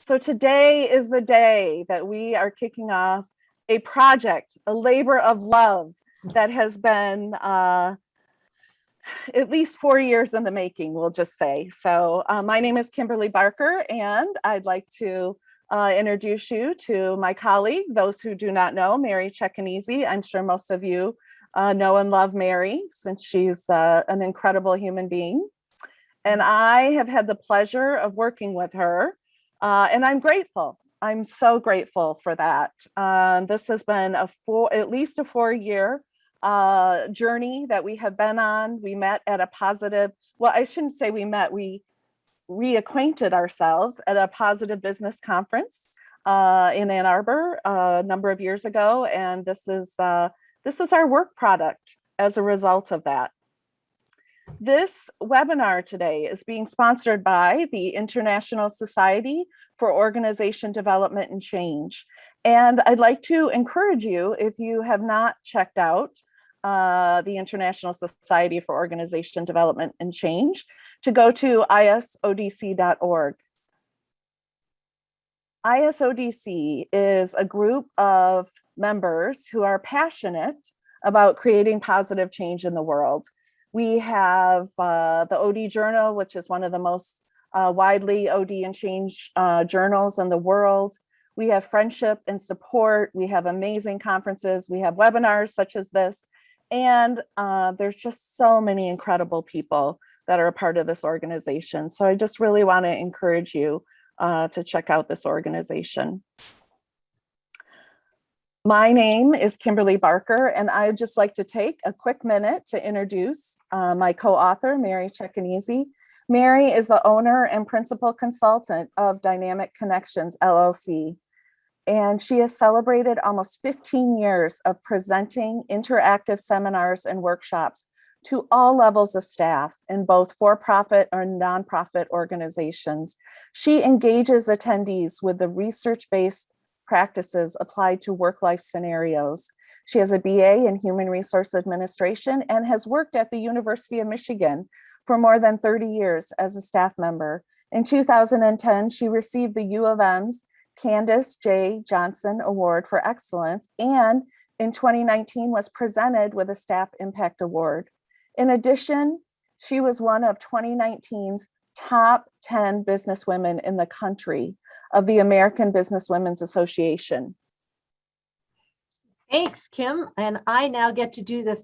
So today is the day that we are kicking off a project, a labor of love that has been at least 4 years in the making, we'll just say. So my name is Kimberly Barker, and I'd like to introduce you to my colleague. Those who do not know, Mary Ceccanese. I'm sure most of you know and love Mary, since she's an incredible human being. And I have had the pleasure of working with her, and I'm grateful. I'm so grateful for that. This has been at least a 4-year journey that we have been on. We met at a positive, well, I shouldn't say we met, we reacquainted ourselves at a positive business conference in Ann Arbor a number of years ago. And this is our work product as a result of that. This webinar today is being sponsored by the International Society for Organization Development and Change. And I'd like to encourage you, if you have not checked out the International Society for Organization Development and Change, to go to isodc.org. ISODC is a group of members who are passionate about creating positive change in the world. We have the OD Journal, which is one of the most widely OD and change journals in the world. We have friendship and support. We have amazing conferences. We have webinars such as this. And there's just so many incredible people that are a part of this organization. So I just really want to encourage you to check out this organization. My name is Kimberly Barker, and I'd just like to take a quick minute to introduce my co-author, Mary Ceccanese. Mary is the owner and principal consultant of Dynamic Connections, LLC. And she has celebrated almost 15 years of presenting interactive seminars and workshops to all levels of staff in both for-profit or nonprofit organizations. She engages attendees with the research-based practices applied to work-life scenarios. She has a BA in Human Resource Administration and has worked at the University of Michigan for more than 30 years as a staff member. In 2010, she received the U of M's Candace J. Johnson Award for Excellence, and in 2019 was presented with a Staff Impact Award. In addition, she was one of 2019's top 10 businesswomen in the country of the American Businesswomen's Association. Thanks, Kim. And I now get to do the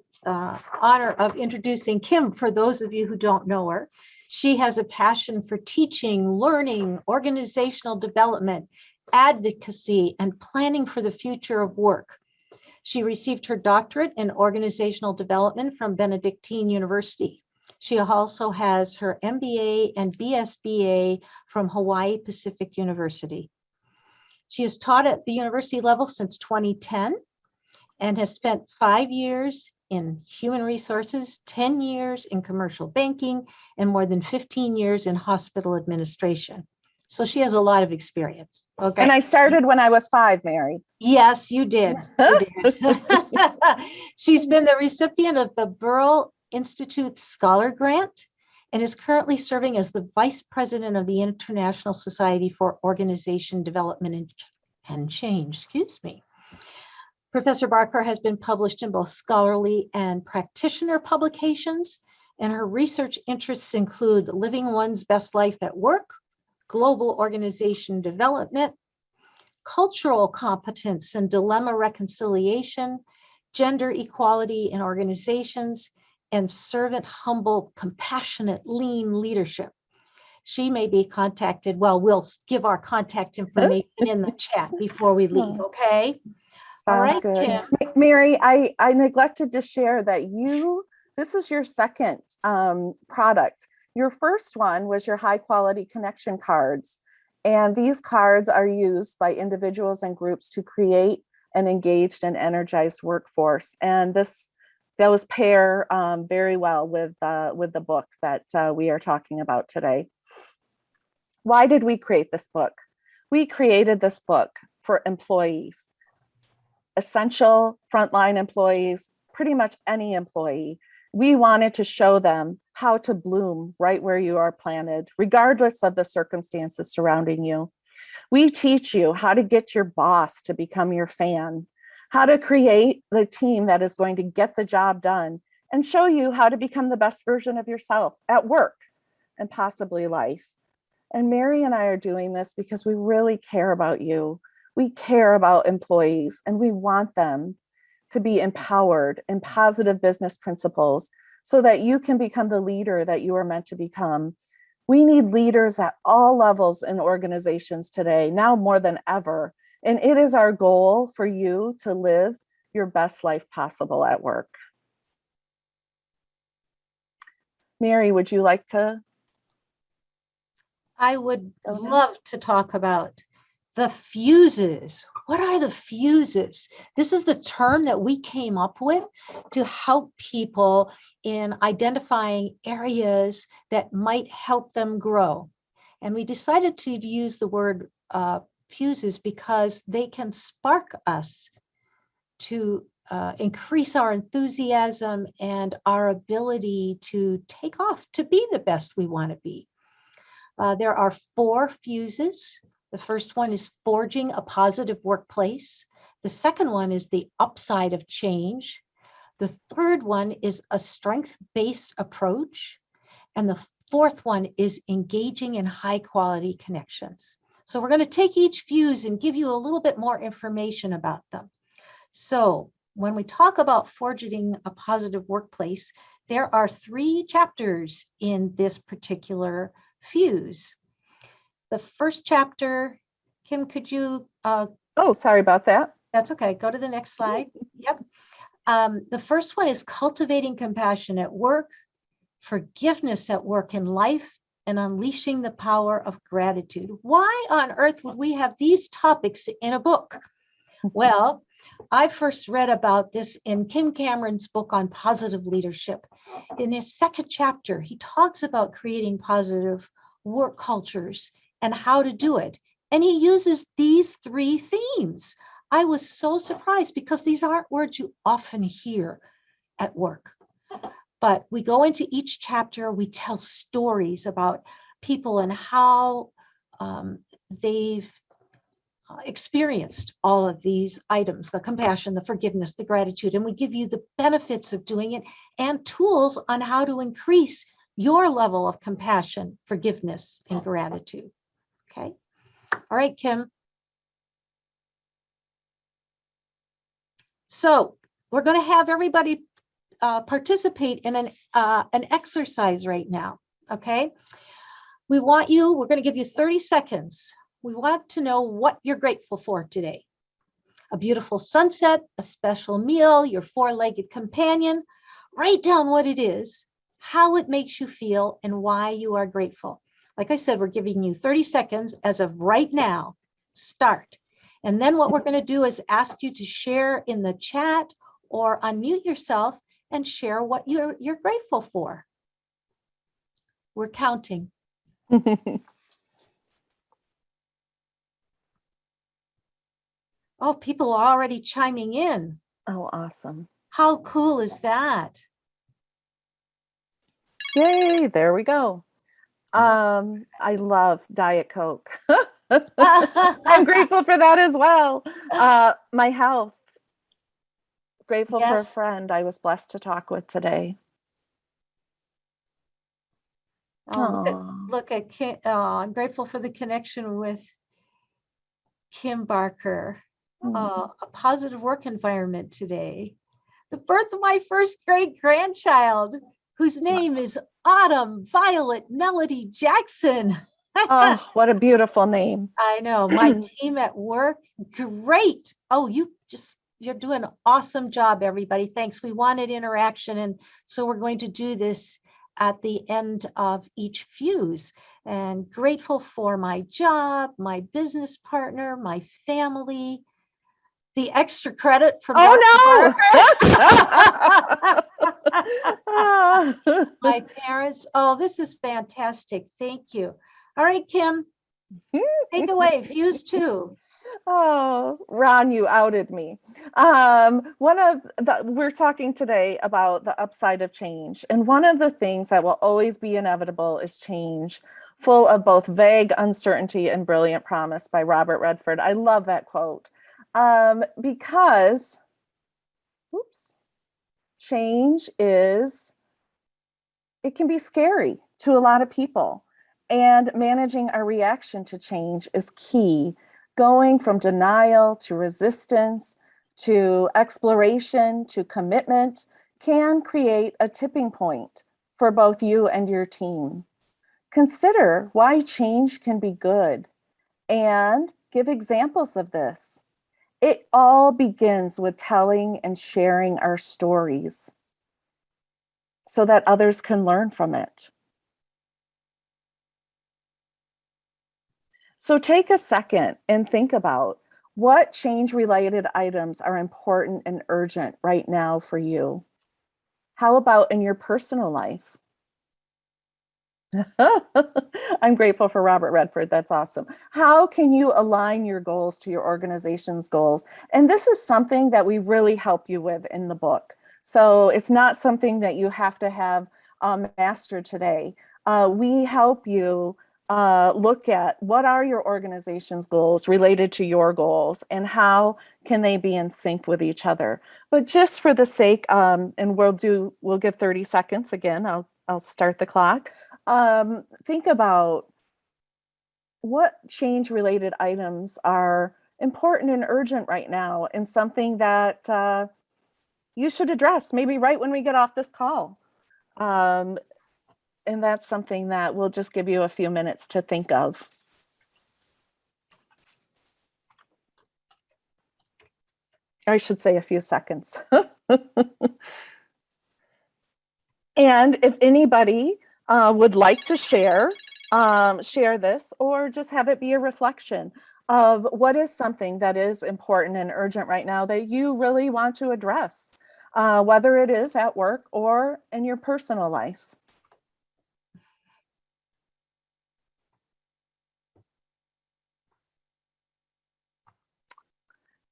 honor of introducing Kim for those of you who don't know her. She has a passion for teaching, learning, organizational development, advocacy, and planning for the future of work. She received her doctorate in organizational development from Benedictine University. She also has her MBA and BSBA from Hawaii Pacific University. She has taught at the university level since 2010 and has spent 5 years in human resources, 10 years in commercial banking, and more than 15 years in hospital administration. So she has a lot of experience. Okay. And I started when I was 5, Mary. Yes, you did. You did. She's been the recipient of the Burrell Institute Scholar Grant and is currently serving as the Vice President of the International Society for Organization Development and Change. Excuse me. Professor Barker has been published in both scholarly and practitioner publications, and her research interests include living one's best life at work, global organization development, cultural competence and dilemma reconciliation, gender equality in organizations, and servant, humble, compassionate, lean leadership. She may be contacted. Well, we'll give our contact information in the chat before we leave, okay? All right, good. Kim. Mary, I neglected to share that this is your second product. Your first one was your high quality connection cards. And these cards are used by individuals and groups to create an engaged and energized workforce. And those pair very well with the book that we are talking about today. Why did we create this book? We created this book for employees, essential frontline employees, pretty much any employee. We wanted to show them how to bloom right where you are planted, regardless of the circumstances surrounding you. We teach you how to get your boss to become your fan, how to create the team that is going to get the job done, and show you how to become the best version of yourself at work and possibly life. And Mary and I are doing this because we really care about you. We care about employees, and we want them to be empowered in positive business principles so that you can become the leader that you are meant to become. We need leaders at all levels in organizations today, now more than ever. And it is our goal for you to live your best life possible at work. Mary, would you like to? I would love to talk about the fuses. What are the fuses? This is the term that we came up with to help people in identifying areas that might help them grow. And we decided to use the word fuses because they can spark us to increase our enthusiasm and our ability to take off to be the best we want to be. There are 4 fuses. The first one is forging a positive workplace. The second one is the upside of change. The third one is a strength-based approach. And the fourth one is engaging in high quality connections. So we're going to take each fuse and give you a little bit more information about them. So when we talk about forging a positive workplace, there are 3 chapters in this particular fuse. The first chapter, Kim, could you? Oh, sorry about that. That's okay. Go to the next slide. Yep. The first one is cultivating compassion at work, forgiveness at work and life, and unleashing the power of gratitude. Why on earth would we have these topics in a book? Well, I first read about this in Kim Cameron's book on positive leadership. In his second chapter, he talks about creating positive work cultures and how to do it. And he uses these 3 themes. I was so surprised because these aren't words you often hear at work. But we go into each chapter, we tell stories about people and how they've experienced all of these items, the compassion, the forgiveness, the gratitude, and we give you the benefits of doing it and tools on how to increase your level of compassion, forgiveness, and gratitude. Okay. All right, Kim. So we're going to have everybody participate in an exercise right now. Okay. We're going to give you 30 seconds. We want to know what you're grateful for today. A beautiful sunset, a special meal, your 4-legged companion. Write down what it is, how it makes you feel, and why you are grateful. Like I said, we're giving you 30 seconds as of right now. Start. And then what we're going to do is ask you to share in the chat or unmute yourself and share what you're grateful for. We're counting. Oh, people are already chiming in. Oh, awesome. How cool is that? Yay, there we go. I love Diet Coke. I'm grateful for that as well. My health. Grateful for a friend I was blessed to talk with today. Look at Kim. I'm grateful for the connection with Kim Barker. A positive work environment today. The birth of my first great grandchild, whose name is Autumn Violet Melody Jackson. Oh, what a beautiful name. I know. My team at work, great. Oh, you're doing an awesome job, everybody. Thanks. We wanted interaction, and so we're going to do this at the end of each fuse. And grateful for my job, my business partner, my family, the extra credit from my parents. Oh, this is fantastic. Thank you. All right, Kim, take away fuse 2. Oh, Ron, you outed me. We're talking today about the upside of change. And one of the things that will always be inevitable is change. full of both vague uncertainty and brilliant promise by Robert Redford. I love that quote because, oops, change it can be scary to a lot of people. And managing our reaction to change is key. Going from denial to resistance to exploration to commitment can create a tipping point for both you and your team. Consider why change can be good and give examples of this. It all begins with telling and sharing our stories so that others can learn from it. So take a second and think about what change-related items are important and urgent right now for you. How about in your personal life? I'm grateful for Robert Redford. That's awesome. How can you align your goals to your organization's goals? And this is something that we really help you with in the book. So it's not something that you have to have mastered today. We help you look at what are your organization's goals related to your goals and how can they be in sync with each other. But just for the sake, and we'll give 30 seconds again. I'll start the clock. Think about what change related items are important and urgent right now and something that you should address maybe right when we get off this call. And that's something that we'll just give you a few minutes to think of. I should say a few seconds. And if anybody would like to share this or just have it be a reflection of what is something that is important and urgent right now that you really want to address, whether it is at work or in your personal life.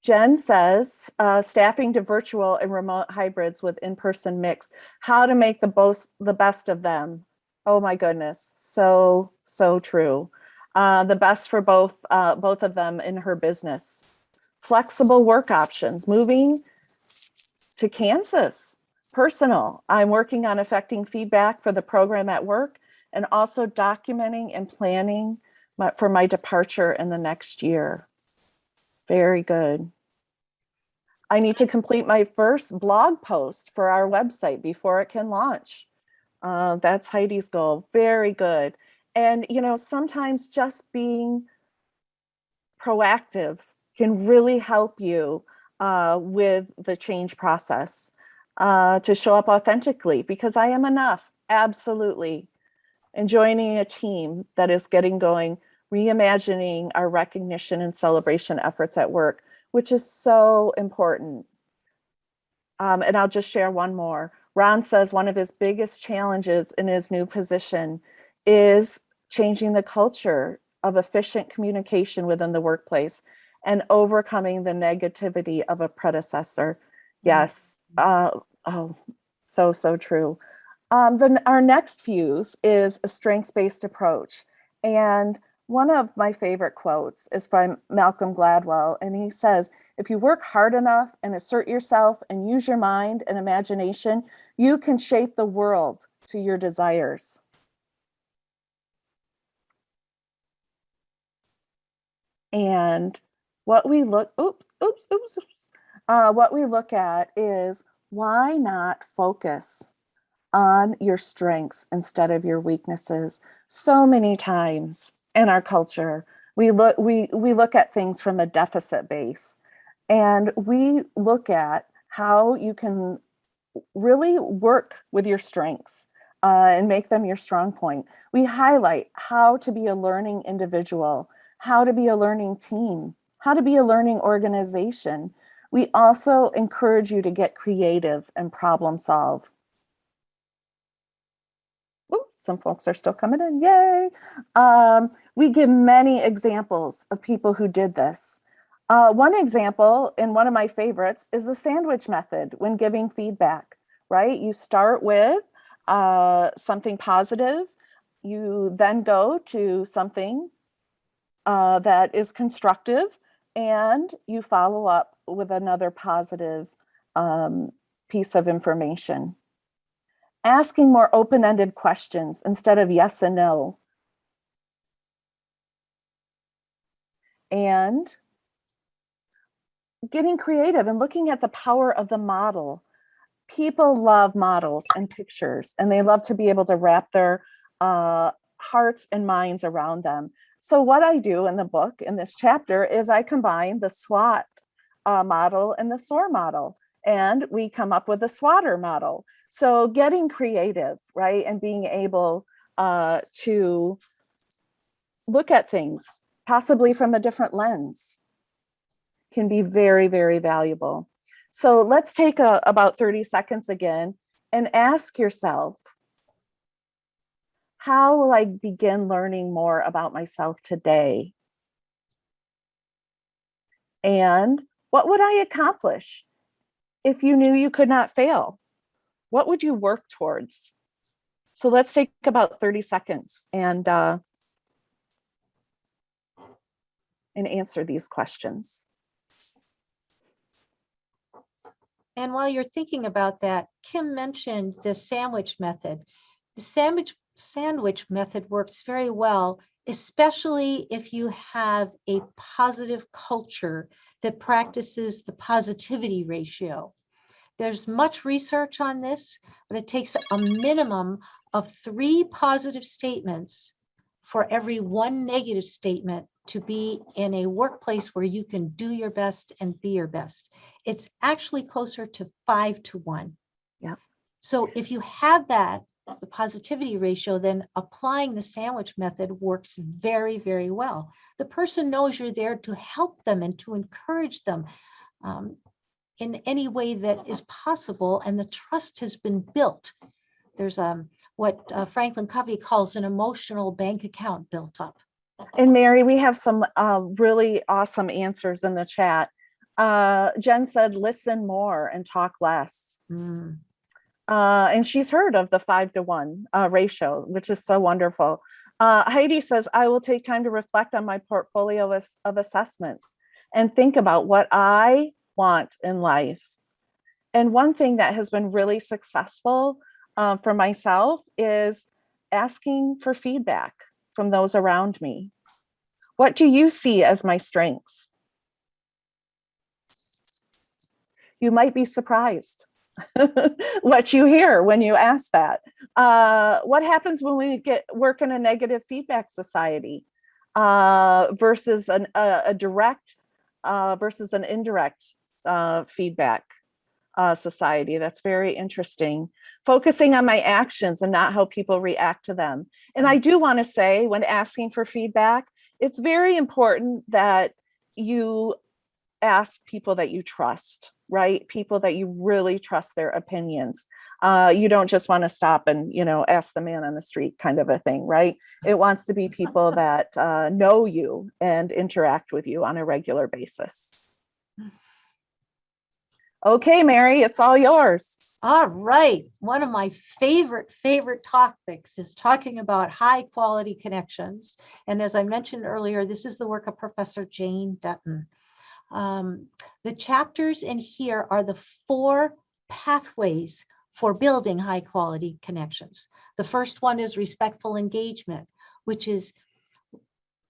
Jen says, staffing to virtual and remote hybrids with in-person mix, how to make the best of them. Oh my goodness, so true. The best for both of them in her business. Flexible work options, moving to Kansas. Personal, I'm working on affecting feedback for the program at work and also documenting and planning for my departure in the next year. Very good. I need to complete my first blog post for our website before it can launch. That's Heidi's goal. Very good. And, sometimes just being proactive can really help you with the change process to show up authentically because I am enough. Absolutely. And joining a team that is getting going, reimagining our recognition and celebration efforts at work, which is so important. And I'll just share one more. Ron says one of his biggest challenges in his new position is changing the culture of efficient communication within the workplace and overcoming the negativity of a predecessor. Yes. So true. Our next fuse is a strengths-based approach. And one of my favorite quotes is from Malcolm Gladwell. And he says, if you work hard enough and assert yourself and use your mind and imagination, you can shape the world to your desires. And what we look, what we look at is why not focus on your strengths instead of your weaknesses. So many times in our culture, we look at things from a deficit base, and we look at how you can really work with your strengths and make them your strong point. We highlight how to be a learning individual, how to be a learning team, how to be a learning organization. We also encourage you to get creative and problem solve. Ooh, some folks are still coming in, yay. We give many examples of people who did this. One example, and one of my favorites, is the sandwich method when giving feedback, right? You start with something positive, You then go to something that is constructive, and you follow up with another positive piece of information. Asking more open-ended questions instead of yes and no. And getting creative and looking at the power of the model. People love models and pictures, and they love to be able to wrap their hearts and minds around them. So what I do in the book, in this chapter, is I combine the SWOT model and the SOAR model, and we come up with a SWOTer model. So getting creative, right, and being able to look at things possibly from a different lens can be very, very valuable. So let's take about 30 seconds again and ask yourself, how will I begin learning more about myself today? And what would I accomplish if you knew you could not fail? What would you work towards? So let's take about 30 seconds and answer these questions. And while you're thinking about that, Kim mentioned the sandwich method. The sandwich method works very well, especially if you have a positive culture that practices the positivity ratio. There's much research on this, but it takes a minimum of 3 positive statements for every 1 negative statement to be in a workplace where you can do your best and be your best. It's actually closer to 5 to 1. Yeah. So if you have that, the positivity ratio, then applying the sandwich method works very, very well. The person knows you're there to help them and to encourage them in any way that is possible, and the trust has been built. There's what Franklin Covey calls an emotional bank account built up. And Mary, we have some really awesome answers in the chat. Jen said, listen more and talk less. And she's heard of the 5 to 1 ratio, which is so wonderful. Heidi says, I will take time to reflect on my portfolio of assessments and think about what I want in life. And one thing that has been really successful for myself is asking for feedback from those around me. What do you see as my strengths? You might be surprised what you hear when you ask that. What happens when we work in a negative feedback society versus a direct versus an indirect feedback society? That's very interesting. Focusing on my actions and not how people react to them. And I do want to say, when asking for feedback, it's very important that you ask people that you trust, right? People that you really trust their opinions. You don't just want to stop and, ask the man on the street kind of a thing, right? It wants to be people that know you and interact with you on a regular basis. Okay, Mary, it's all yours. All right. One of my favorite topics is talking about high quality connections. And as I mentioned earlier, this is the work of Professor Jane Dutton. The chapters in here are the 4 pathways for building high quality connections. The first one is respectful engagement, which is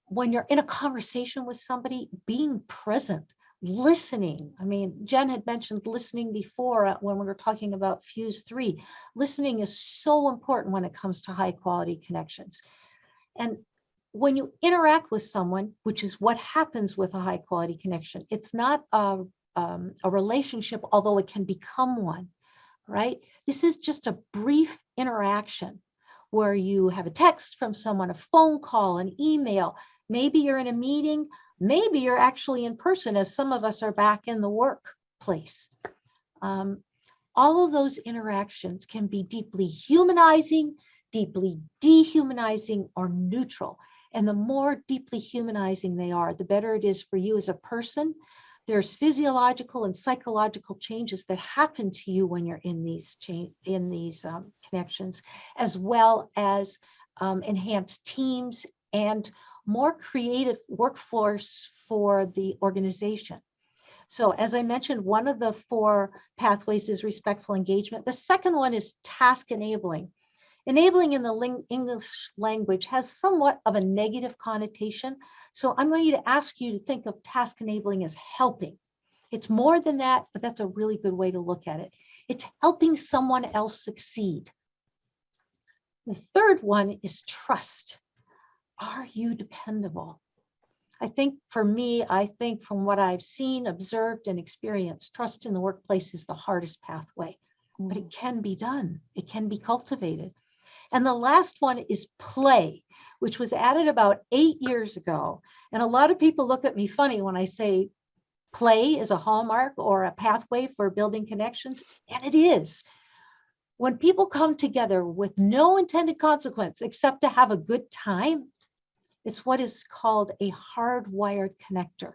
when you're in a conversation with somebody, being present, listening. I mean, Jen had mentioned listening before when we were talking about Fuse 3. Listening is so important when it comes to high quality connections. And when you interact with someone, which is what happens with a high quality connection, it's not a relationship, although it can become one, right? This is just a brief interaction where you have a text from someone, a phone call, an email. Maybe you're in a meeting. Maybe you're actually in person, as some of us are back in the workplace. All of those interactions can be deeply humanizing, deeply dehumanizing, or neutral. And the more deeply humanizing they are, the better it is for you as a person. There's physiological and psychological changes that happen to you when you're in these connections, as well as enhanced teams, and more creative workforce for the organization. So as I mentioned, one of the 4 pathways is respectful engagement. The second one is task enabling. Enabling in the English language has somewhat of a negative connotation. So I'm going to ask you to think of task enabling as helping. It's more than that, but that's a really good way to look at it. It's helping someone else succeed. The third one is trust. Are you dependable? I think for me, from what I've seen, observed, and experienced, trust in the workplace is the hardest pathway, but it can be done. It can be cultivated. And the last one is play, which was added about 8 years ago. And a lot of people look at me funny when I say play is a hallmark or a pathway for building connections, and it is. When people come together with no intended consequence except to have a good time, it's what is called a hardwired connector.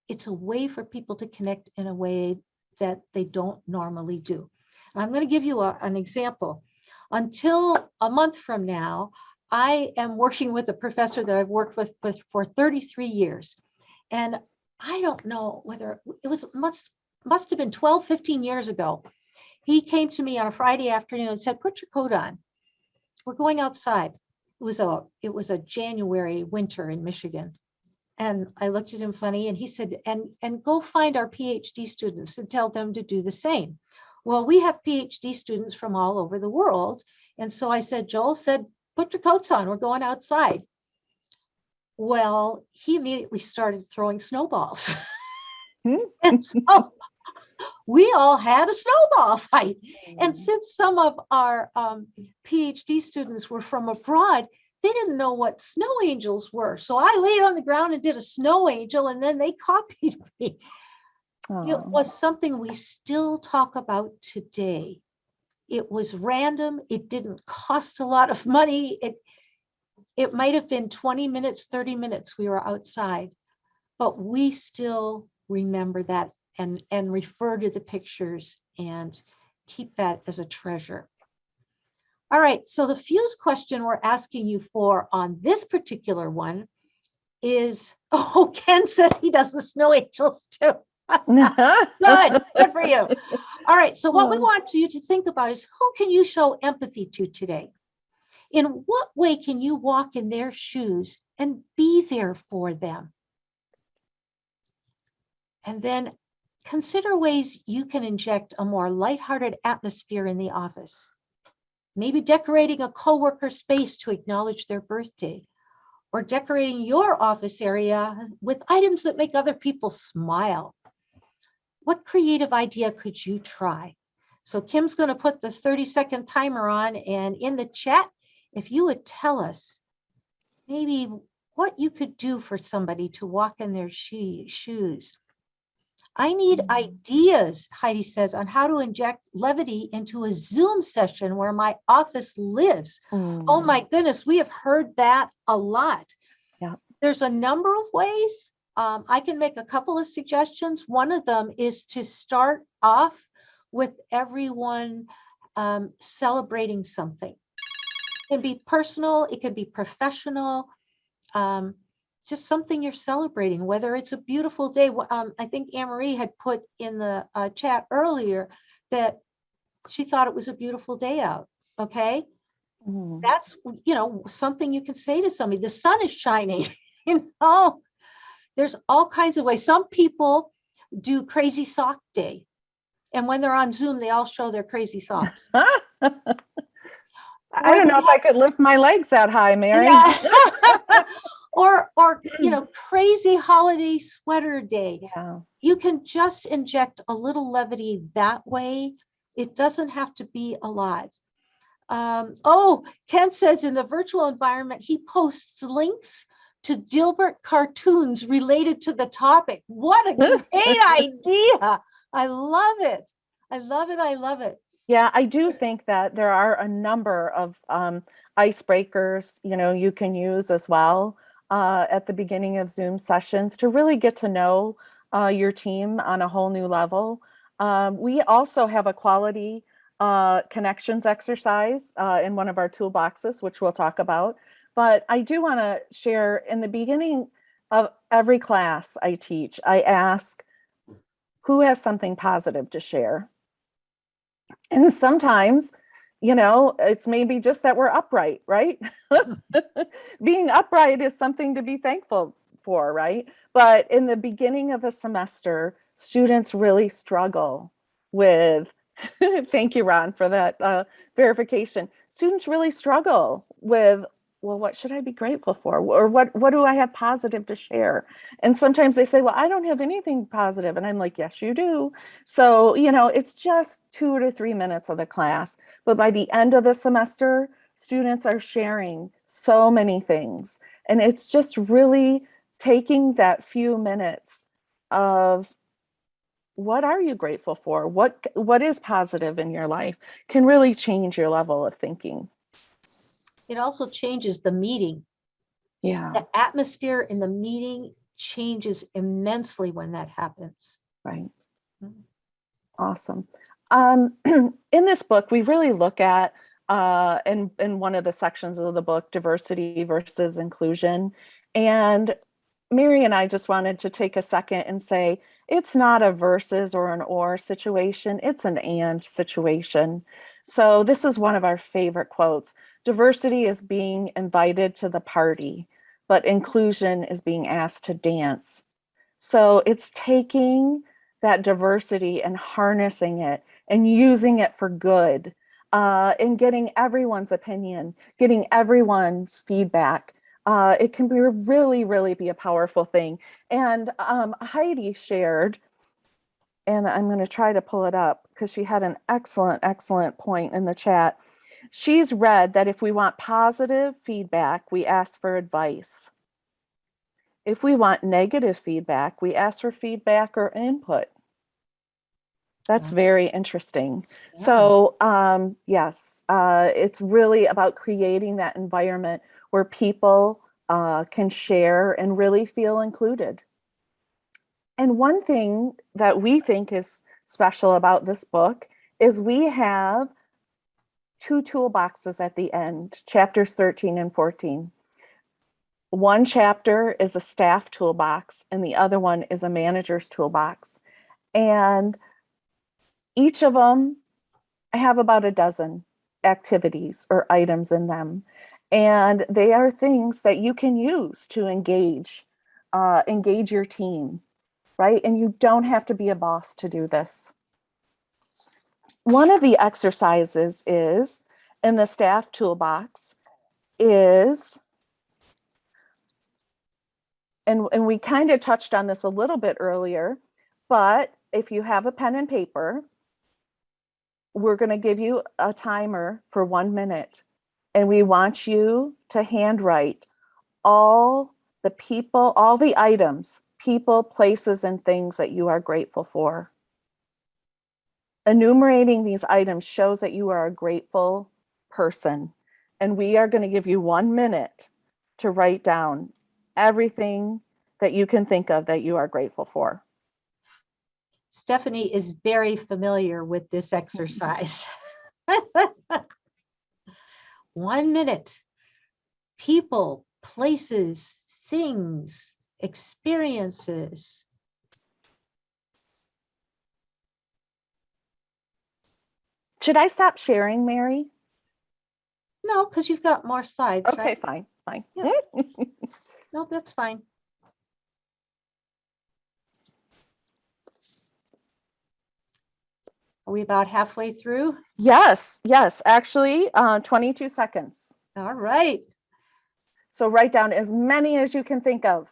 It's a way for people to connect in a way that they don't normally do. And I'm going to give you an example. Until a month from now, I am working with a professor that I've worked with for 33 years. And I don't know whether it was must have been 12, 15 years ago. He came to me on a Friday afternoon and said, "Put your coat on. We're going outside." It was a January winter in Michigan. And I looked at him funny and he said, and go find our PhD students and tell them to do the same. Well, we have PhD students from all over the world. And so I said, Joel said, "Put your coats on, we're going outside." Well, he immediately started throwing snowballs. And so we all had a snowball fight. And since some of our PhD students were from abroad, they didn't know what snow angels were. So I laid on the ground and did a snow angel, and then they copied me. It was something we still talk about today. It was random. It didn't cost a lot of money. It might have been 20 minutes, 30 minutes we were outside, but we still remember that and refer to the pictures and keep that as a treasure. All right, so the fuse question we're asking you for on this particular one is, Ken says he does the snow angels too. Good for you. All right, so what we want you to think about is, who can you show empathy to today? In what way can you walk in their shoes and be there for them? And then consider ways you can inject a more lighthearted atmosphere in the office. Maybe decorating a coworker space to acknowledge their birthday, or decorating your office area with items that make other people smile. What creative idea could you try? So Kim's going to put the 30-second timer on, and in the chat, if you would tell us maybe what you could do for somebody to walk in their shoes. I need ideas, Heidi says, on how to inject levity into a Zoom session where my office lives. Oh my goodness, we have heard that a lot. Yeah. There's a number of ways. I can make a couple of suggestions. One of them is to start off with everyone celebrating something. It can be personal, it could be professional. Just something you're celebrating, whether it's a beautiful day. I think Anne-Marie had put in the chat earlier that she thought it was a beautiful day out. Okay. That's, something you can say to somebody. The sun is shining. There's all kinds of ways. Some people do crazy sock day. And when they're on Zoom, they all show their crazy socks. I don't know if I could lift my legs that high, Mary. Yeah. Or crazy holiday sweater day. Yeah. You can just inject a little levity that way. It doesn't have to be a lot. Ken says in the virtual environment, he posts links to Dilbert cartoons related to the topic. What a great idea. I love it. I love it. I love it. Yeah, I do think that there are a number of icebreakers, you can use as well at the beginning of Zoom sessions to really get to know your team on a whole new level. We also have a quality connections exercise in one of our toolboxes, which we'll talk about. But I do want to share, in the beginning of every class I teach, I ask, who has something positive to share? And sometimes, it's maybe just that we're upright, right? Being upright is something to be thankful for, right? But in the beginning of a semester, students really struggle with, thank you, Ron, for that verification. Students really struggle with, well, what should I be grateful for? Or what do I have positive to share? And sometimes they say, well, I don't have anything positive. And I'm like, yes, you do. So, it's just 2 to 3 minutes of the class. But by the end of the semester, students are sharing so many things. And it's just really taking that few minutes of, what are you grateful for? What is positive in your life can really change your level of thinking. It also changes the meeting. Yeah. The atmosphere in the meeting changes immensely when that happens. Right. Mm-hmm. Awesome. In this book, we really look at, in one of the sections of the book, diversity versus inclusion. And Mary and I just wanted to take a second and say, it's not a versus or an or situation, it's an and situation. So this is one of our favorite quotes. Diversity is being invited to the party, but inclusion is being asked to dance. So it's taking that diversity and harnessing it and using it for good, and getting everyone's opinion, getting everyone's feedback. It can be really, really be a powerful thing. And Heidi shared, and I'm going to try to pull it up because she had an excellent point in the chat. She's read that if we want positive feedback, we ask for advice. If we want negative feedback, we ask for feedback or input. That's very interesting. Yeah. So yes, it's really about creating that environment where people can share and really feel included. And one thing that we think is special about this book is we have 2 toolboxes at the end, chapters 13 and 14. One chapter is a staff toolbox and the other one is a manager's toolbox. And each of them have about a dozen activities or items in them. And they are things that you can use to engage your team, right? And you don't have to be a boss to do this. One of the exercises is in the staff toolbox is, and we kind of touched on this a little bit earlier, but if you have a pen and paper, we're going to give you a timer for 1 minute. And we want you to handwrite all the people, all the items, people, places, and things that you are grateful for. Enumerating these items shows that you are a grateful person. And we are going to give you 1 minute to write down everything that you can think of that you are grateful for. Stephanie is very familiar with this exercise. 1 minute. People, places, things, experiences. Should I stop sharing, Mary? No, because you've got more slides, Okay, right? fine. Yeah. No, that's fine. Are we about halfway through? Yes, actually, 22 seconds. All right. So write down as many as you can think of.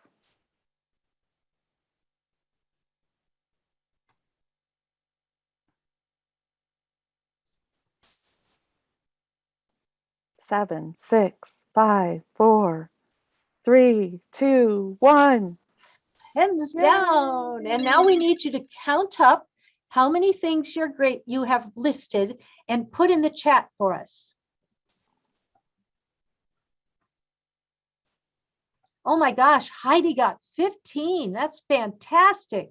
Seven, 6, 5, 4, 3, 2, 1. Hands down. And now we need you to count up how many things you have listed and put in the chat for us. Oh my gosh, Heidi got 15. That's fantastic.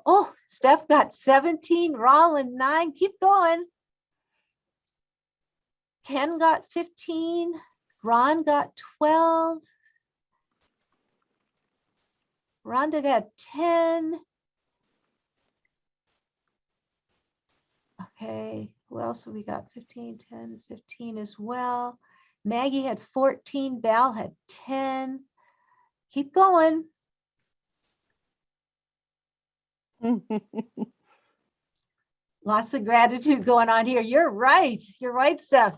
Oh, Steph got 17, Roland 9. Keep going. Ken got 15. Ron got 12. Rhonda got 10. Okay, who else have we got? 15, 10, 15 as well. Maggie had 14. Val had 10. Keep going. Lots of gratitude going on here. You're right. You're right, Steph.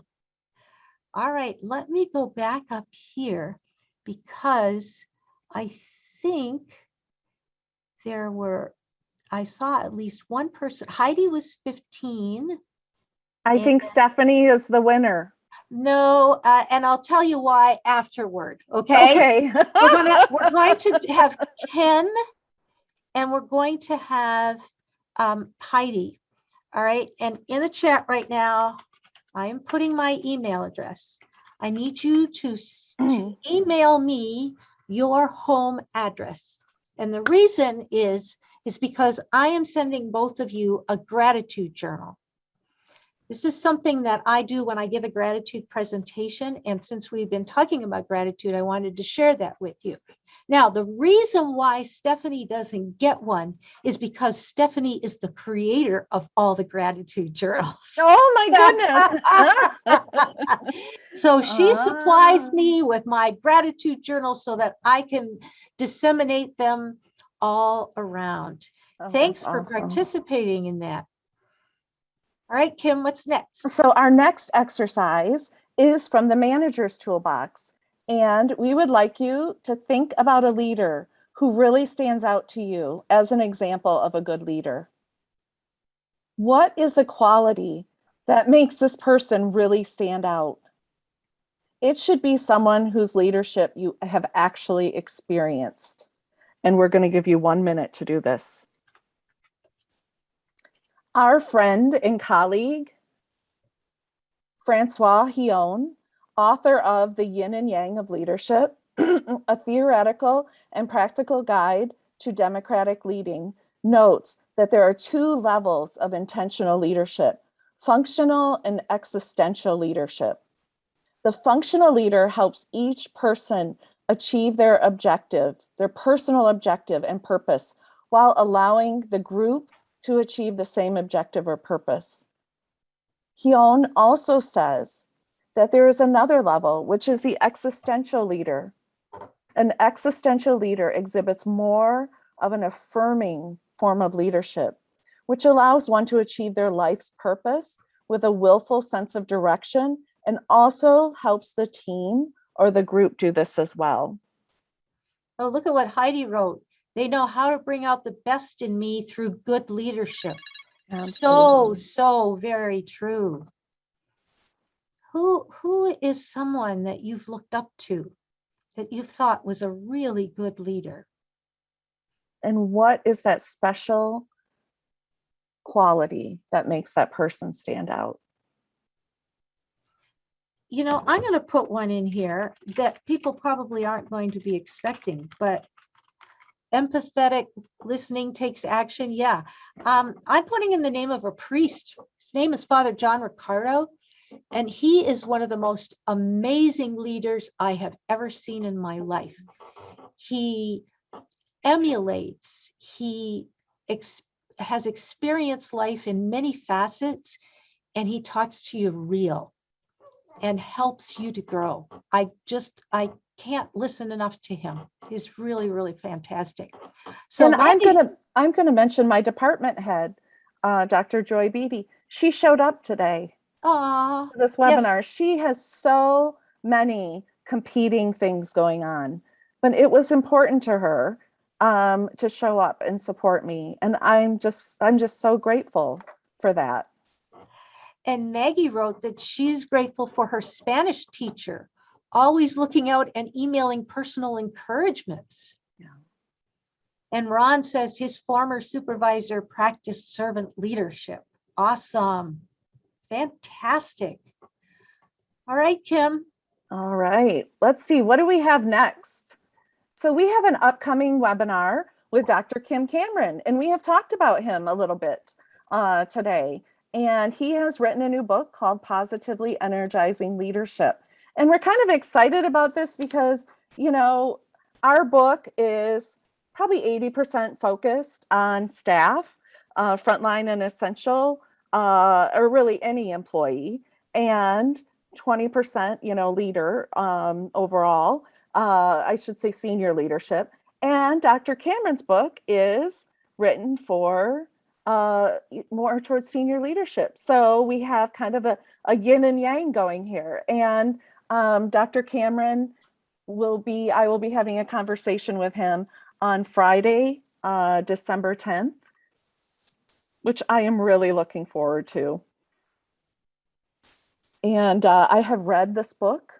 All right, let me go back up here because I think I saw at least one person. Heidi was 15. I think Stephanie is the winner. No, and I'll tell you why afterward. Okay. We're going to have Ken, and we're going to have Heidi. All right. And in the chat right now, I am putting my email address. I need you to email me your home address. And the reason is because I am sending both of you a gratitude journal. This is something that I do when I give a gratitude presentation. And since we've been talking about gratitude, I wanted to share that with you. Now, the reason why Stephanie doesn't get one is because Stephanie is the creator of all the gratitude journals. Oh my goodness. So she supplies me with my gratitude journals so that I can disseminate them all around. Thanks for participating in that. All right, Kim, what's next? So our next exercise is from the manager's toolbox. And we would like you to think about a leader who really stands out to you as an example of a good leader. What is the quality that makes this person really stand out? It should be someone whose leadership you have actually experienced. And we're going to give you 1 minute to do this. Our friend and colleague, Francois Hillon, author of The Yin and Yang of Leadership, a theoretical and practical guide to democratic leading, notes that there are 2 levels of intentional leadership, functional and existential leadership. The functional leader helps each person achieve their objective, their personal objective and purpose, while allowing the group to achieve the same objective or purpose. Hillon also says that there is another level, which is the existential leader. An existential leader exhibits more of an affirming form of leadership, which allows one to achieve their life's purpose with a willful sense of direction, and also helps the team or the group do this as well. Oh, look at what Heidi wrote. They know how to bring out the best in me through good leadership. Absolutely. So very true. Who is someone that you've looked up to, that you thought was a really good leader? And what is that special quality that makes that person stand out? You know, I'm going to put one in here that people probably aren't going to be expecting, but empathetic listening takes action. Yeah. I'm putting in the name of a priest. His name is Father John Ricardo, and he is one of the most amazing leaders I have ever seen in my life. He emulates, he has experienced life in many facets, and he talks to you real and helps you to grow. I can't listen enough to him. He's really, really fantastic. So and I'm gonna mention my department head, Dr. Joy Beatty. She showed up today. For this webinar. Yes. She has so many competing things going on, but it was important to her to show up and support me, and I'm just so grateful for that. And Maggie wrote that she's grateful for her Spanish teacher, always looking out and emailing personal encouragements. Yeah. And Ron says his former supervisor practiced servant leadership. Awesome. Fantastic. All right, Kim. All right. Let's see. What do we have next? So we have an upcoming webinar with Dr. Kim Cameron, and we have talked about him a little bit today. And he has written a new book called Positively Energizing Leadership. And we're kind of excited about this because, you know, our book is probably 80% focused on staff, frontline and essential, or really any employee, and 20%, you know, leader overall. I should say senior leadership. And Dr. Cameron's book is written for more towards senior leadership. So we have kind of a yin and yang going here. And Dr. Cameron I will be having a conversation with him on Friday, December 10th, which I am really looking forward to. And I have read this book.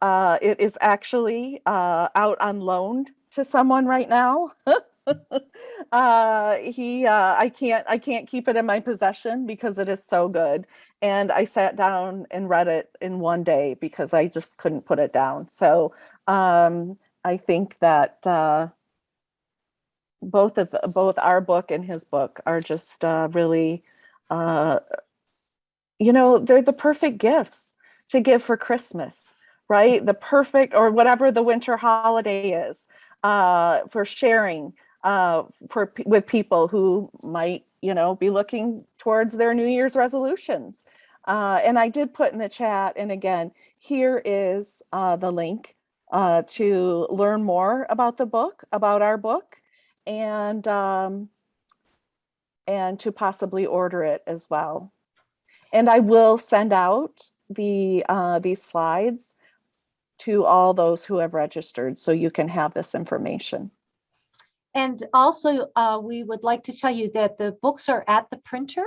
It is actually out on loan to someone right now. I can't keep it in my possession because it is so good. And I sat down and read it in one day because I just couldn't put it down. So I think that both our book and his book are just really, you know, they're the perfect gifts to give for Christmas, right? The perfect, or whatever the winter holiday is, for sharing with people who might, you know, be looking towards their New Year's resolutions. And I did put in the chat, and again, here is the link to learn more about the book, about our book, and to possibly order it as well. And I will send out these slides to all those who have registered, so you can have this information. And also, we would like to tell you that the books are at the printer,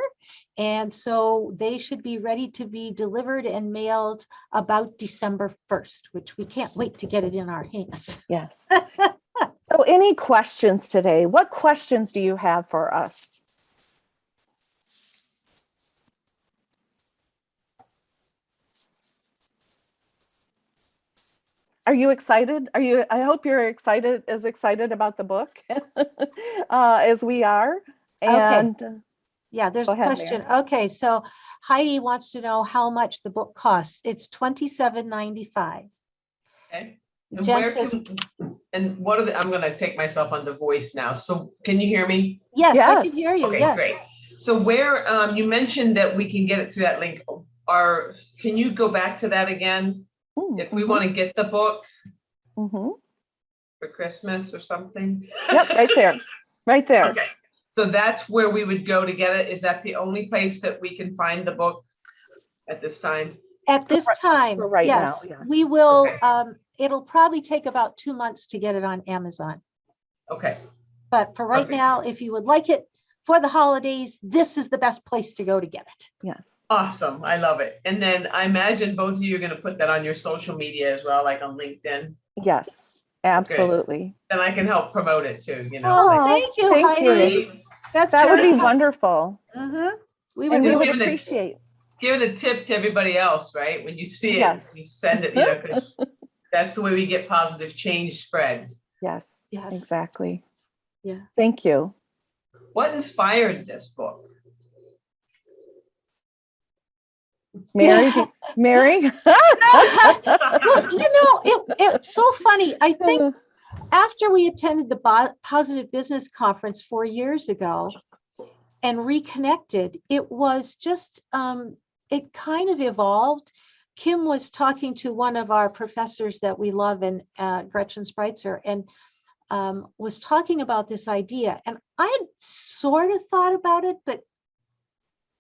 and so they should be ready to be delivered and mailed about December 1st, which we can't wait to get it in our hands. Yes. So any questions today? What questions do you have for us? Are you excited? I hope you're excited about the book as we are. And okay. Yeah, there's a ahead, question. Mary. Okay, so Heidi wants to know how much the book costs. It's $27.95. Okay. And Jen where says, and what are I'm going to take myself on the voice now. So can you hear me? yes, I can Yes. hear you. Okay, Yes. great. So where you mentioned that we can get it through that link. Can you go back to that again? If we want to get the book for Christmas or something. Yep, right there. Right there. Okay. So that's where we would go to get it. Is that the only place that we can find the book at this time? At this time, for right yes, now, yes. we will. Okay. It'll probably take about 2 months to get it on Amazon. Okay. But for right Perfect. now, if you would like it for the holidays, this is the best place to go to get it. Yes. Awesome. I love it. And then I imagine both of you are going to put that on your social media as well, like on LinkedIn. Yes, absolutely. Then I can help promote it too, you know. Oh, like- thank you, thank Heidi. you. That's That would be very- wonderful. We And would we Just would give it a- appreciate. Give it a tip to everybody else, right? When you see it, Yes. you send it, you know, because that's the way we get positive change spread. Yes, Yes. exactly. Yeah. Thank you. What inspired this book? Mary, Mary? Well, you know, it's so funny. I think after we attended the Positive Business Conference 4 years ago and reconnected, it was just, it kind of evolved. Kim was talking to one of our professors that we love, and Gretchen Spreitzer, and was talking about this idea. And I had sort of thought about it, but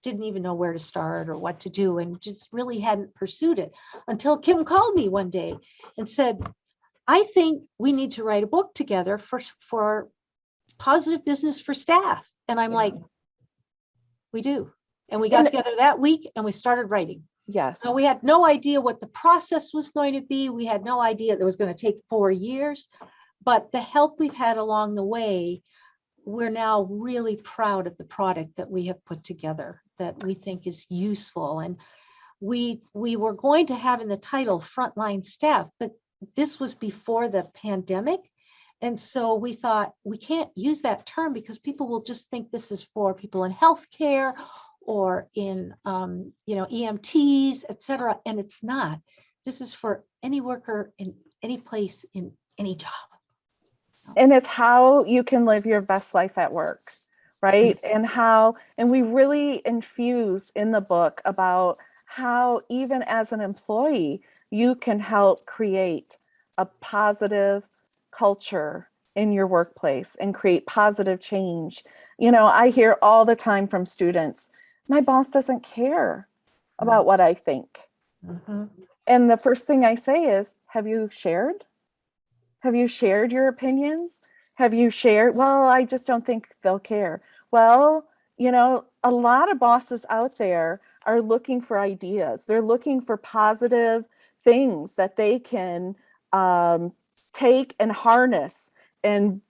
didn't even know where to start or what to do, and just really hadn't pursued it until Kim called me one day and said, I think we need to write a book together for positive business for staff. And I'm like, we do. And we got together that week and we started writing. Yes. Now, we had no idea what the process was going to be. We had no idea that it was going to take 4 years, but the help we've had along the way, we're now really proud of the product that we have put together that we think is useful. And we were going to have in the title frontline staff, but this was before the pandemic. And so we thought we can't use that term because people will just think this is for people in healthcare or in, EMTs, et cetera. And it's not. This is for any worker in any place, in any job. And it's how you can live your best life at work, right? And we really infuse in the book about how even as an employee, you can help create a positive culture in your workplace and create positive change. I hear all the time from students, my boss doesn't care about what I think. Mhm. And the first thing I say is, have you shared? Have you shared your opinions? Have you shared? Well, I just don't think they'll care. Well, a lot of bosses out there are looking for ideas. They're looking for positive things that they can take and harness and,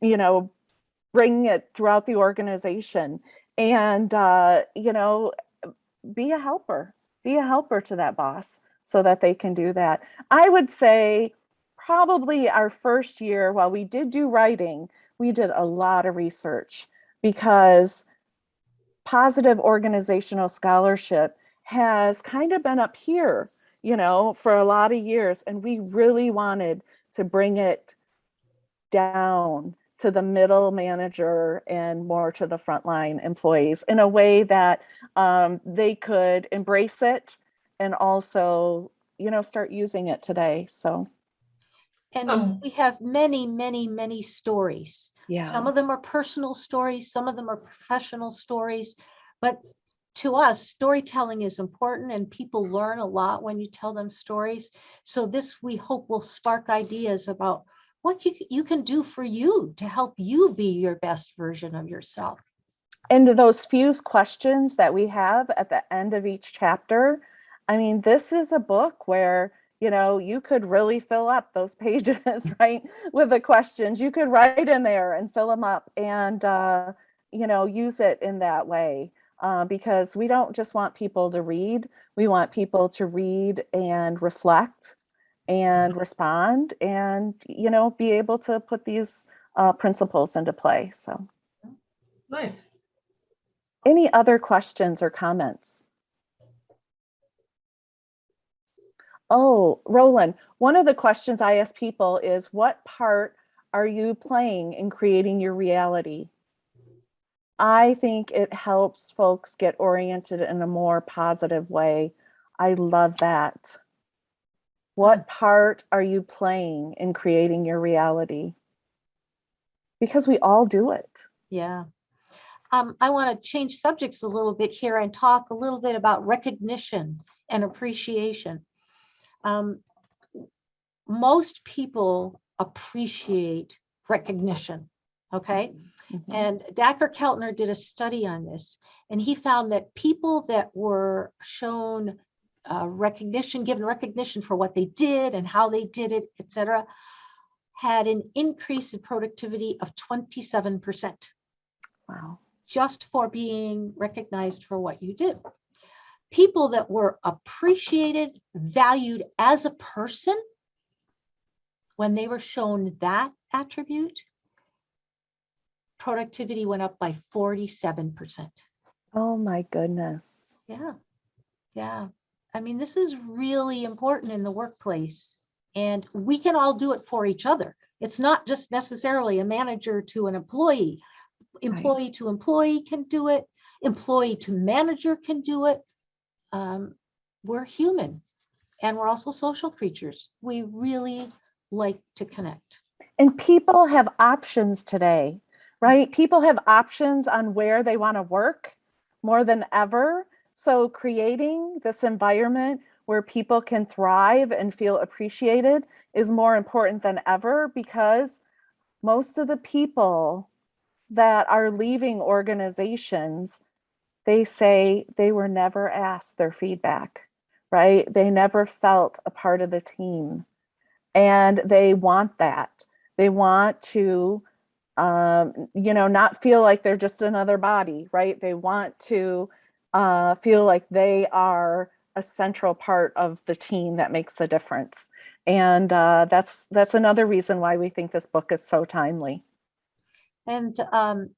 bring it throughout the organization. And, be a helper to that boss so that they can do that. I would say probably our first year, while we did do writing, we did a lot of research because positive organizational scholarship has kind of been up here, for a lot of years. And we really wanted to bring it down to the middle manager and more to the frontline employees in a way that they could embrace it and also, start using it today. So, And we have many, many, many stories. yeah. Some of them are personal stories, some of them are professional stories, but to us, storytelling is important and people learn a lot when you tell them stories. So this, we hope, will spark ideas about what you can do for you to help you be your best version of yourself. And those fuse questions that we have at the end of each chapter, I mean, this is a book where, you could really fill up those pages, right? With the questions. You could write in there and fill them up and, use it in that way. Because we don't just want people to read, we want people to read and reflect and respond and, be able to put these principles into play. So. Nice. Any other questions or comments? Oh, Roland, one of the questions I ask people is, what part are you playing in creating your reality? I think it helps folks get oriented in a more positive way. I love that. What part are you playing in creating your reality? Because we all do it. Yeah. I want to change subjects a little bit here and talk a little bit about recognition and appreciation. Most people appreciate recognition, okay? Mm-hmm. And Dacher Keltner did a study on this, and he found that people that were shown given recognition for what they did and how they did it, etc., had an increase in productivity of 27%. Wow. Just for being recognized for what you do. People that were appreciated, valued as a person, when they were shown that attribute, productivity went up by 47%. Oh my goodness. Yeah. Yeah. I mean, this is really important in the workplace, and we can all do it for each other. It's not just necessarily a manager to an employee. Employee to employee can do it. Employee to manager can do it. We're human, and we're also social creatures. We really like to connect. And people have options today, right? People have options on where they want to work more than ever. So creating this environment where people can thrive and feel appreciated is more important than ever, because most of the people that are leaving organizations, they say they were never asked their feedback, right? They never felt a part of the team. And they want that. They want to, not feel like they're just another body, right? They want to feel like they are a central part of the team that makes the difference. And that's another reason why we think this book is so timely. And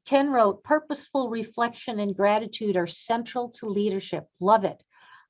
Ken wrote, purposeful reflection and gratitude are central to leadership. Love it.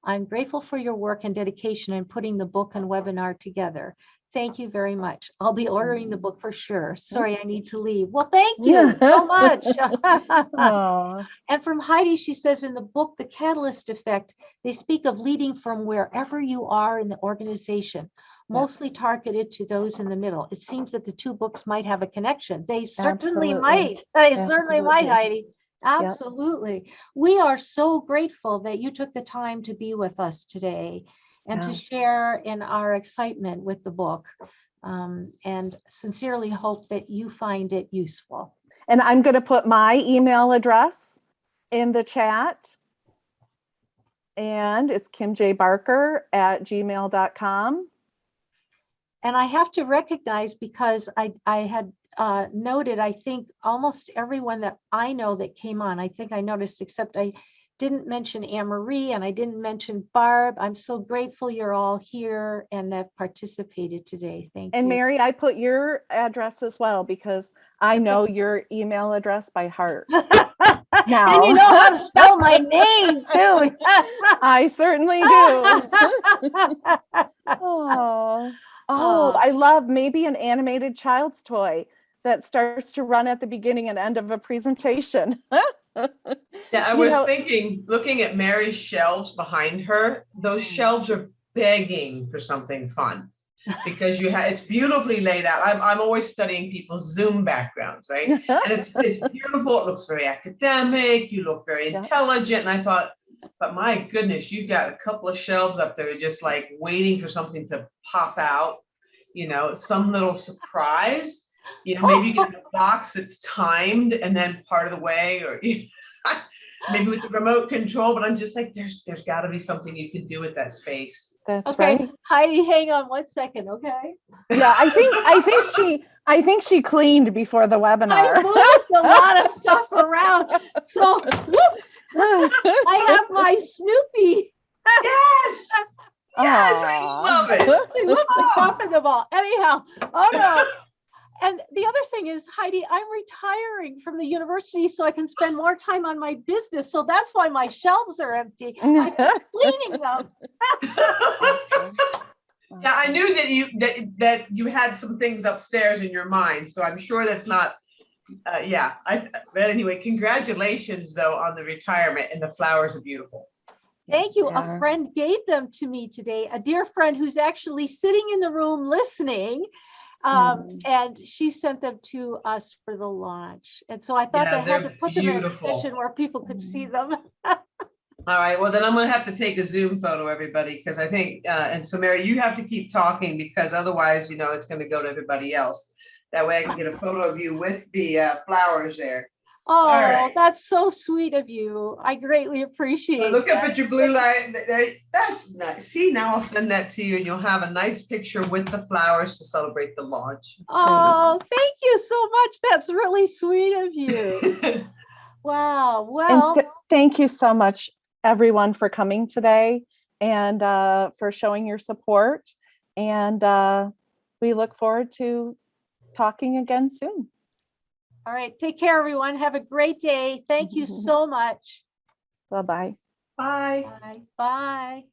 I'm grateful for your work and dedication in putting the book and webinar together. Thank you very much. I'll be ordering the book for sure. Sorry, I need to leave. Well, thank you so much. Aw. And from Heidi, she says, in the book, The Catalyst Effect, they speak of leading from wherever you are in the organization, mostly targeted to those in the middle. It seems that the two books might have a connection. They certainly Absolutely. might. They certainly might, Absolutely. Heidi. Absolutely. We are so grateful that you took the time to be with us today and to share in our excitement with the book, and sincerely hope that you find it useful. And I'm going to put my email address in the chat. And it's kimjbarker@gmail.com. And I have to recognize, because I had noted, I think almost everyone that I know that came on, I think I noticed, except I didn't mention Anne-Marie and I didn't mention Barb. I'm so grateful you're all here and have participated today. Thank you. And Mary, I put your address as well because I know your email address by heart. And you know how to spell my name too. I certainly do. Oh, I love maybe an animated child's toy that starts to run at the beginning and end of a presentation. Yeah, I was thinking, looking at Mary's shelves behind her, those shelves are begging for something fun because it's beautifully laid out. I'm always studying people's Zoom backgrounds, right? And it's beautiful. It looks very academic. You look very intelligent. And I thought, but my goodness, you've got a couple of shelves up there just like waiting for something to pop out, some little surprise. Maybe you get a box that's timed and then part of the way, or maybe with the remote control, but I'm just like, there's got to be something you can do with that space. That's okay, right. Heidi, hang on 1 second, okay? Yeah, I think she cleaned before the webinar. I moved a lot of stuff around. So, whoops, I have my Snoopy. Yes. Yes, I love it. Whoops, I'm dropping the ball. Anyhow, oh no. And the other thing is, Heidi, I'm retiring from the university so I can spend more time on my business. So that's why my shelves are empty. I'm cleaning them. Yeah, I knew that you had some things upstairs in your mind, so I'm sure that's not. But anyway, congratulations though on the retirement, and the flowers are beautiful. Thank you. A friend gave them to me today, a dear friend who's actually sitting in the room listening. And she sent them to us for the launch. And so I thought I had to put them in a position where people could see them. All right, well then I'm gonna have to take a Zoom photo, everybody, because I think, and so Mary, you have to keep talking because otherwise, it's gonna go to everybody else. That way I can get a photo of you with the flowers there. Oh, right. That's so sweet of you. I greatly appreciate it. Look up at your blue light. That's nice. See, now I'll send that to you and you'll have a nice picture with the flowers to celebrate the launch. Oh, thank you so much. That's really sweet of you. Wow. Well, thank you so much, everyone, for coming today and for showing your support. And we look forward to talking again soon. All right. Take care, everyone. Have a great day. Thank you so much. Bye-bye. Bye. Bye. Bye.